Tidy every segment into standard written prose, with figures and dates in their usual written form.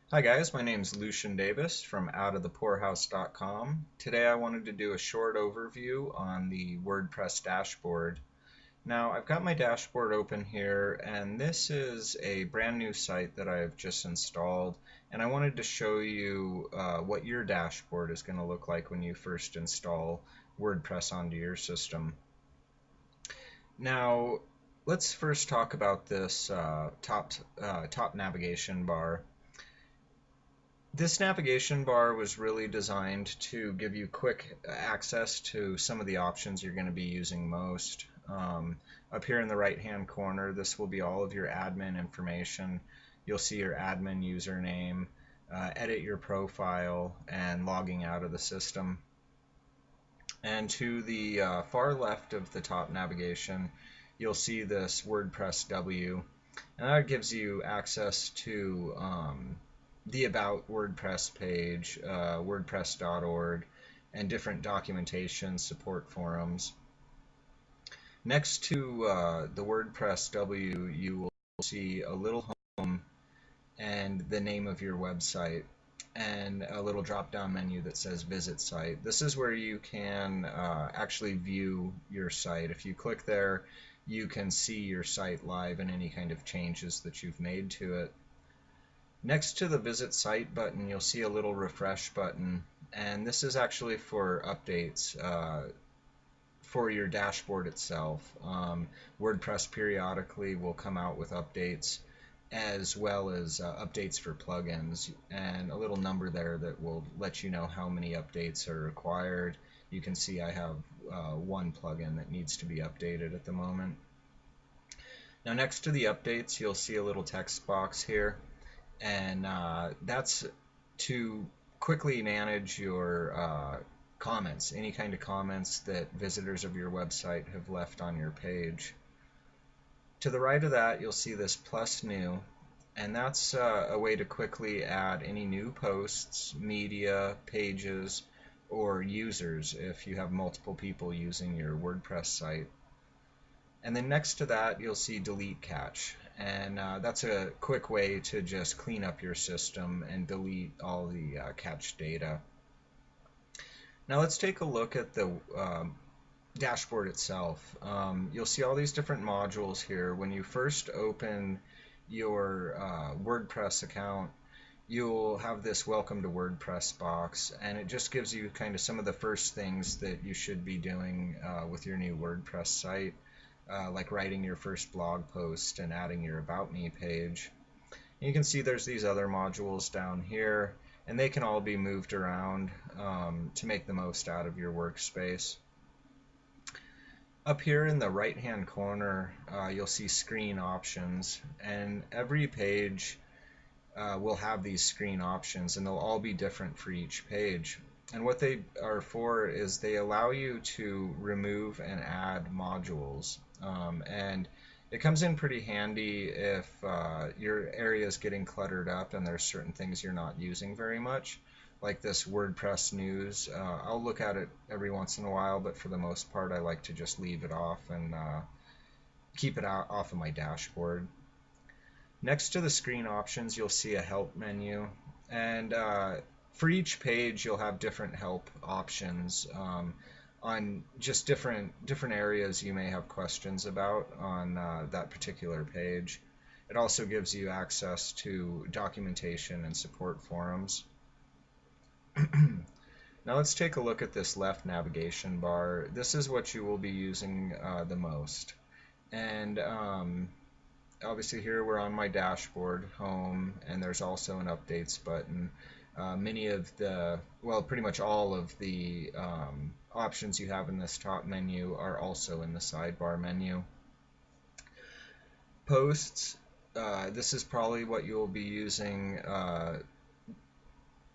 Hi guys, my name is Lucian Davis from outofthepoorhouse.com. Today I wanted to do a short overview on the WordPress dashboard. Now I've got my dashboard open here, and this is a brand new site that I've just installed, and I wanted to show you what your dashboard is going to look like when you first install WordPress onto your system. Now let's first talk about this top navigation bar. This navigation bar was really designed to give you quick access to some of the options you're going to be using most. Up here in the right hand corner, this will be all of your admin information. You'll see your admin username, edit your profile, and logging out of the system. And to the far left of the top navigation, you'll see this WordPress W, and that gives you access to the About WordPress page, WordPress.org, and different documentation support forums. Next to the WordPress W, you will see a little home and the name of your website, and a little drop-down menu that says Visit Site. This is where you can actually view your site. If you click there, you can see your site live and any kind of changes that you've made to it. Next to the Visit Site button, you'll see a little refresh button, and this is actually for updates for your dashboard itself. WordPress periodically will come out with updates, as well as updates for plugins, and a little number there that will let you know how many updates are required. You can see I have one plugin that needs to be updated at the moment. Now next to the updates, you'll see a little text box here, and that's to quickly manage your comments, any kind of comments that visitors of your website have left on your page. To the right of that, you'll see this plus new, and that's a way to quickly add any new posts, media, pages, or users if you have multiple people using your WordPress site. And then next to that, you'll see delete cache, and that's a quick way to just clean up your system and delete all the cached data. Now let's take a look at the dashboard itself. You'll see all these different modules here. When you first open your WordPress account, you'll have this Welcome to WordPress box, and it just gives you kind of some of the first things that you should be doing with your new WordPress site, like writing your first blog post and adding your About Me page. You can see there's these other modules down here, and they can all be moved around to make the most out of your workspace. Up here in the right hand corner, you'll see screen options, and every page will have these screen options, and they'll all be different for each page. And what they are for is they allow you to remove and add modules, and it comes in pretty handy if your area is getting cluttered up and there's certain things you're not using very much, like this WordPress news. I'll look at it every once in a while, but for the most part I like to just leave it off and keep it off of my dashboard. Next to the screen options, you'll see a help menu, and for each page you'll have different help options on just different areas you may have questions about on that particular page. It also gives you access to documentation and support forums. Now let's take a look at this left navigation bar. This is what you will be using the most. And obviously here we're on my dashboard, home, and there's also an updates button. Many of the, well, pretty much all of the options you have in this top menu are also in the sidebar menu. Posts, this is probably what you'll be using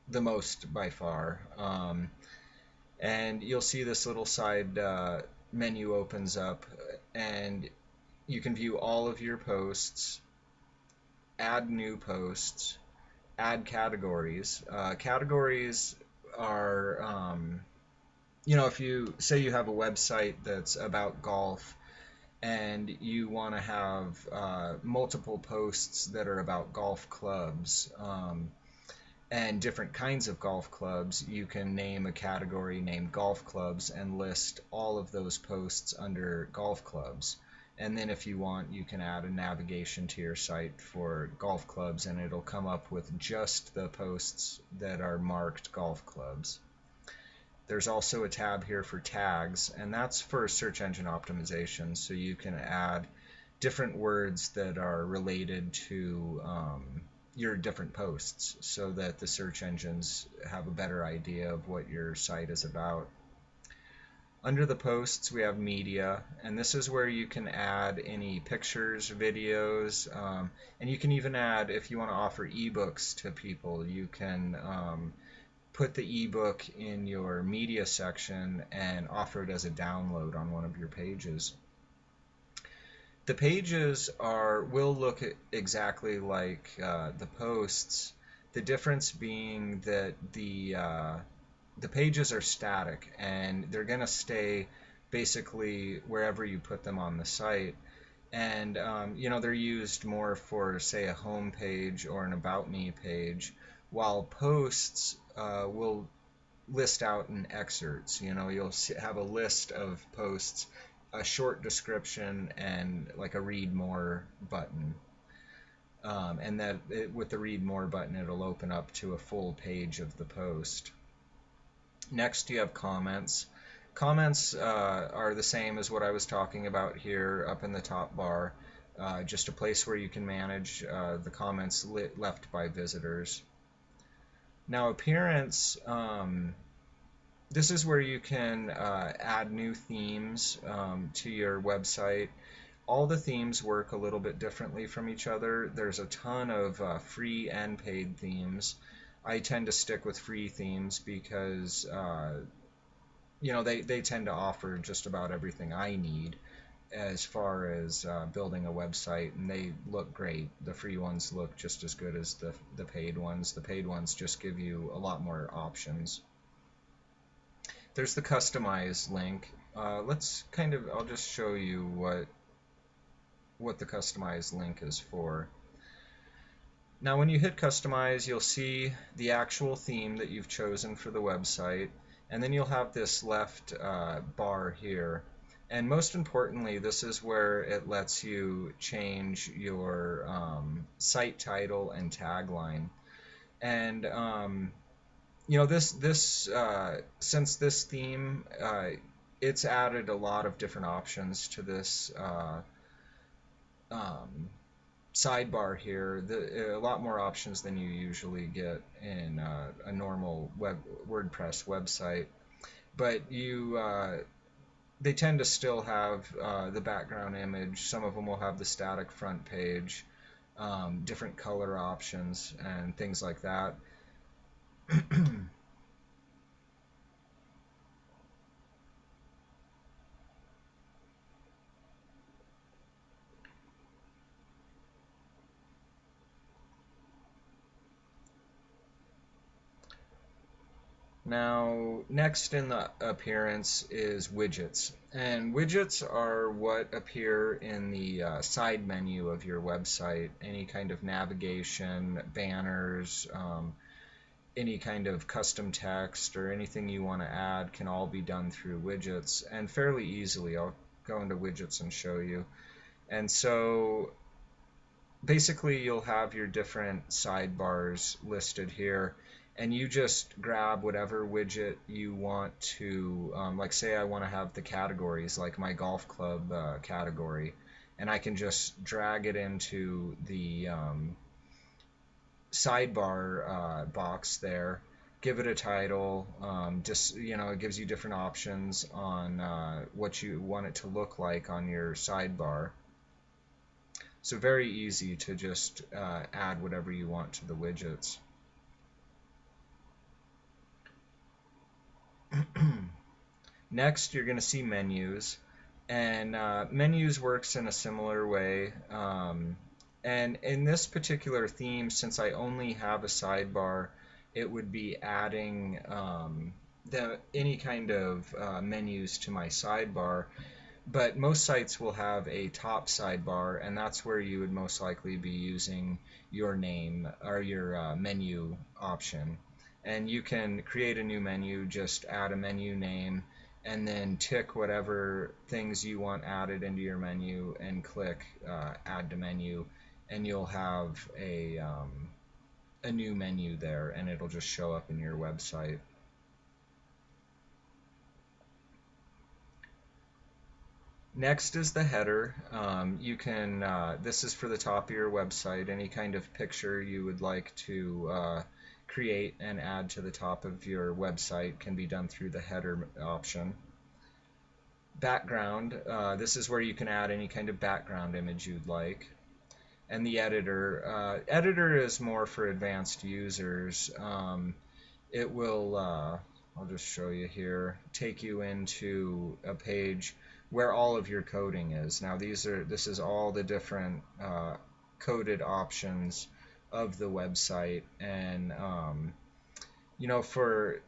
the most by far. And you'll see this little side menu opens up, and you can view all of your posts, add new posts, add categories. Categories are, if you say you have a website that's about golf and you want to have multiple posts that are about golf clubs, and different kinds of golf clubs, you can name a category named golf clubs and list all of those posts under golf clubs. And then if you want, you can add a navigation to your site for golf clubs, and it'll come up with just the posts that are marked golf clubs. There's also a tab here for tags, and that's for search engine optimization, so you can add different words that are related to your different posts so that the search engines have a better idea of what your site is about. Under the posts, we have media, and this is where you can add any pictures, videos, and you can even add, if you want to offer ebooks to people, you can put the ebook in your media section and offer it as a download on one of your pages. The pages will look exactly like the posts, the difference being that the pages are static and they're going to stay basically wherever you put them on the site. And they're used more for, say, a home page or an About Me page, while posts will list out in excerpts. You'll have a list of posts, a short description, and like a read more button. And with the read more button, it'll open up to a full page of the post. Next, you have comments. Comments are the same as what I was talking about here up in the top bar, just a place where you can manage the comments left by visitors. Now, appearance, this is where you can add new themes to your website. All the themes work a little bit differently from each other. There's a ton of free and paid themes. I tend to stick with free themes because they tend to offer just about everything I need as far as building a website, and they look great. The free ones look just as good as the paid ones. The paid ones just give you a lot more options. There's the customize link. I'll just show you what the customize link is for. Now when you hit customize, you'll see the actual theme that you've chosen for the website, and then you'll have this left bar here. And most importantly, this is where it lets you change your site title and tagline. And since this theme, it's added a lot of different options to this sidebar here, a lot more options than you usually get in a normal WordPress website. But they tend to still have the background image. Some of them will have the static front page, different color options, and things like that. Now, next in the appearance is widgets. And widgets are what appear in the side menu of your website. Any kind of navigation, banners, any kind of custom text, or anything you want to add can all be done through widgets, and fairly easily. I'll go into widgets and show you. And so basically you'll have your different sidebars listed here, and you just grab whatever widget you want to, like say I want to have the categories, like my golf club category, and I can just drag it into the sidebar box there, give it a title, it gives you different options on what you want it to look like on your sidebar. So very easy to just add whatever you want to the widgets. Next, you're going to see menus, and menus works in a similar way. And in this particular theme, since I only have a sidebar, it would be adding any kind of menus to my sidebar. But most sites will have a top sidebar, and that's where you would most likely be using your name or your menu option. And you can create a new menu, just add a menu name, and then tick whatever things you want added into your menu and click add to menu, and you'll have a new menu there, and it'll just show up in your website. Next is the header. This is for the top of your website. Any kind of picture you would like to create and add to the top of your website can be done through the header option. Background, this is where you can add any kind of background image you'd like. And the editor. Editor is more for advanced users. It will, I'll just show you here, take you into a page where all of your coding is. Now this is all the different coded options of the website, and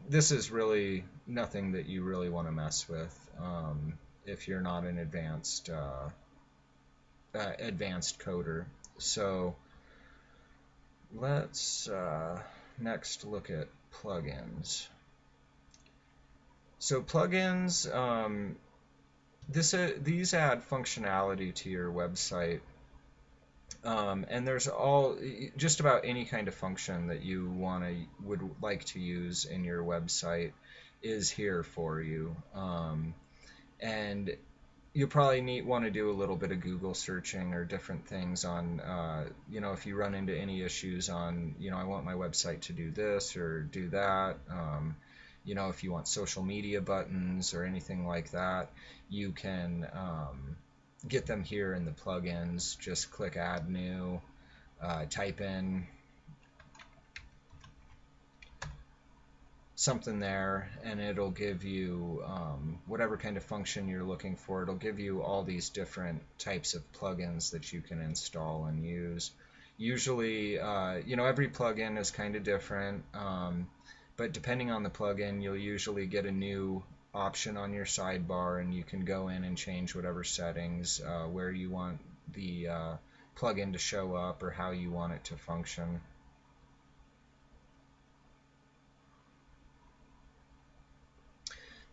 this is really nothing that you really want to mess with if you're not an advanced coder. So let's next look at plugins. So plugins, these add functionality to your website, and there's just about any kind of function that you would like to use in your website is here for you. And you'll probably want to do a little bit of Google searching or different things on, if you run into any issues on, I want my website to do this or do that. If you want social media buttons or anything like that, you can get them here in the plugins. Just click Add New, type in something there, and it'll give you whatever kind of function you're looking for. It'll give you all these different types of plugins that you can install and use. Usually, every plugin is kind of different, but depending on the plugin, you'll usually get a new option on your sidebar, and you can go in and change whatever settings, where you want the plugin to show up or how you want it to function.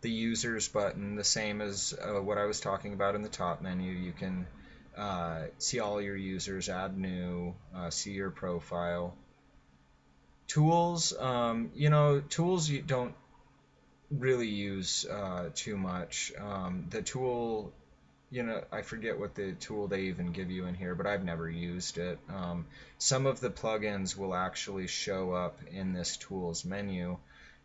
The users button, the same as what I was talking about in the top menu. You can see all your users, add new, see your profile. Tools, tools you don't really use too much. The tool, I forget what the tool they even give you in here, but I've never used it. Some of the plugins will actually show up in this tools menu.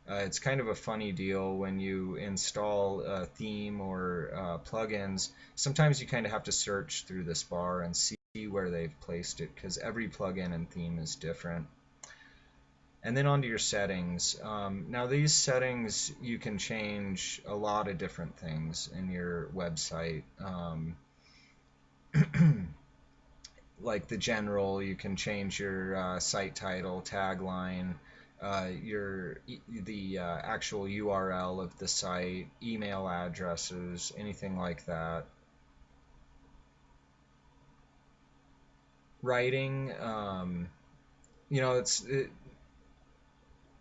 It's kind of a funny deal when you install a theme or plugins. Sometimes you kind of have to search through this bar and see where they've placed it, because every plugin and theme is different. And then onto your settings. Now these settings, you can change a lot of different things in your website. Like the general, you can change your site title, tagline, the actual URL of the site, email addresses, anything like that. Writing, it's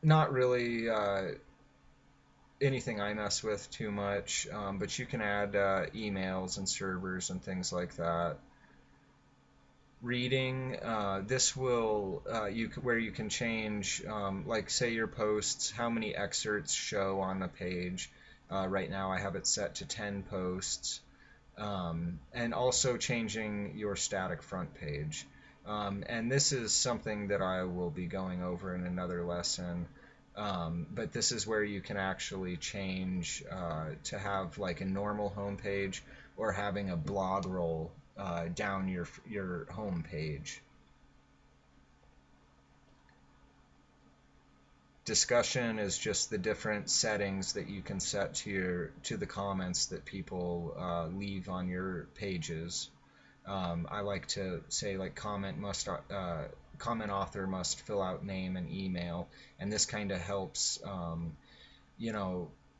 not really anything I mess with too much, but you can add emails and servers and things like that. Reading, this will where you can change, like say your posts, how many excerpts show on the page. Right now I have it set to 10 posts, and also changing your static front page. And this is something that I will be going over in another lesson. But this is where you can actually change to have like a normal home page or having a blog roll down your home page. Discussion is just the different settings that you can set to the comments that people leave on your pages. I like to say like comment author must fill out name and email, and this kind of helps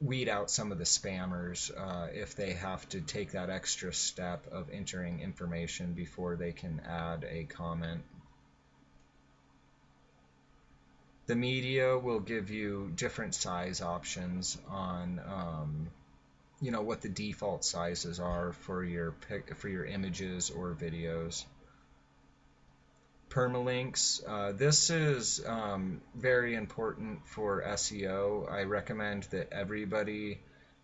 weed out some of the spammers if they have to take that extra step of entering information before they can add a comment. The media will give you different size options on what the default sizes are for your images or videos. Permalinks. This is very important for SEO. I recommend that everybody,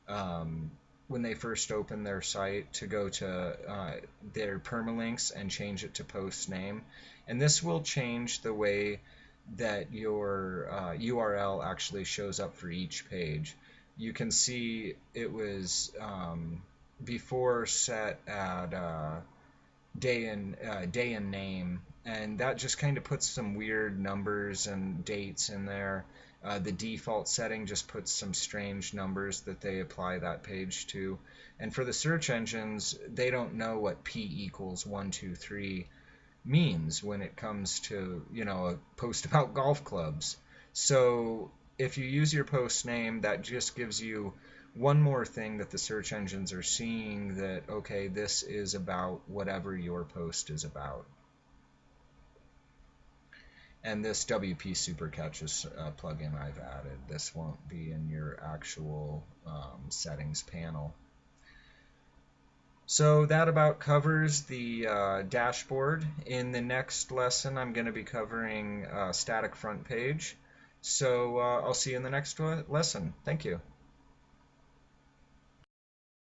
when they first open their site, to go to their permalinks and change it to post name. And this will change the way that your URL actually shows up for each page. You can see it was before set at day and name, and that just kind of puts some weird numbers and dates in there. The default setting just puts some strange numbers that they apply that page to. And for the search engines, they don't know what P equals 123 means when it comes to, a post about golf clubs. So if you use your post name, that just gives you one more thing that the search engines are seeing, that, okay, this is about whatever your post is about. And this WP Super Catches plugin I've added. This won't be in your actual settings panel. So that about covers the dashboard. In the next lesson, I'm going to be covering static front page. So I'll see you in the next lesson. Thank you.